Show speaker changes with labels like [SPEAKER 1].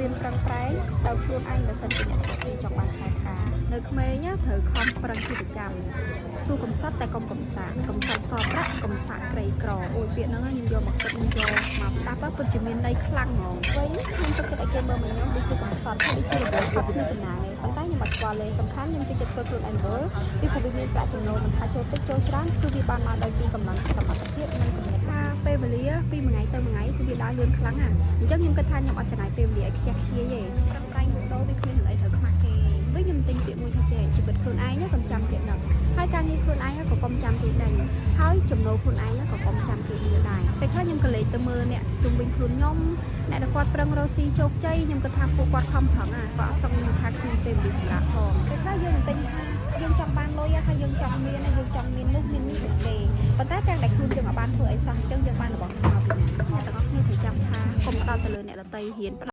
[SPEAKER 1] រៀនប្រឹងប្រែងដោយខ្លួនឯងបើសិនជាអ្នកទាំងអស់គ្នាចង់បានខែការនៅក្មេងត្រូវខំប្រឹងជាប្រចាំស៊ូកំសត់តែកុំកំសាកកំសត់សតប្រាក់កំសាកក្រីក្រអូយពាក្យហ្នឹងខ្ញុំយកមកគិតខ្ញុំយកមកស្ដាប់ពិតជាមានន័យខ្លាំងហ្មងវិញខ្ញុំទុកចិត្តឲ្យគេមើលមកខ្ញុំដូចជាកំសត់ដូចជារបៀបខុសគ្នាសំណាងឯងប៉ុន្តែខ្ញុំអត់ស្គាល់ទេសំខាន់ខ្ញុំជួយចិត្តធ្វើខ្លួនឯងមើលពីព្រោះវាមានប្រាក់ចំណូលមិនថាចូលតិចចូលច្រើនគឺវាបានមកដោយពីកម្លាំងសមត្ថភាពនិងគំនិតថាពេលវេលាពីមួយថ្ងៃទៅមួយថ្ងៃគឺវាដើរលឿនខ្លាំងណាស់អញ្ចឹងខ្ញុំគិតថាខ្ញុំអត់ចំណាយពេលវេលាឲ្យខ្ជះខ្ជាយទេប្រឹងប្រែងដូរវាគ្មានរឿងអីត្រូវខ្មាស់គេវិញខ្ញុំទិញពាក្យមួយថាចេះជីវិតខ្លួនឯងកុំចាំគេនឹកហើយការងារខ្លួនឯងក៏កុំចាំគេដេញហើយចំណូលខ្លួនឯងក៏កុំចាំគេដៀលដែរពេលខ្លះខ្ញុំក៏លេចទៅមើលអ្នកជុំវិញខ្លួនខ្ញុំអ្នកដែលគាត់ប្រឹងរកស៊ីជោគជ័យខ្ញុំគិតថាពួកគាត់ខំប្រឹងគាត់អត់សឹងថាគ្មានពេលវេលាសម្រាប់ផងពេលខ្លះយើងទិញថាយើងចង់បានលុយហើយយើងចង់មានយើងចង់មាននោះមាននេះដូចគេប៉ុន្តែទាំងដែលខ្លួនយើងអាចបានធ្វើអីសោះអញ្ចឹងយើងបានរបស់មកពីណាអ្នកទាំងអស់គ្នាត្រូវចាំថាកុំផ្ដោតទៅលើអ្នកដទៃហ៊ាន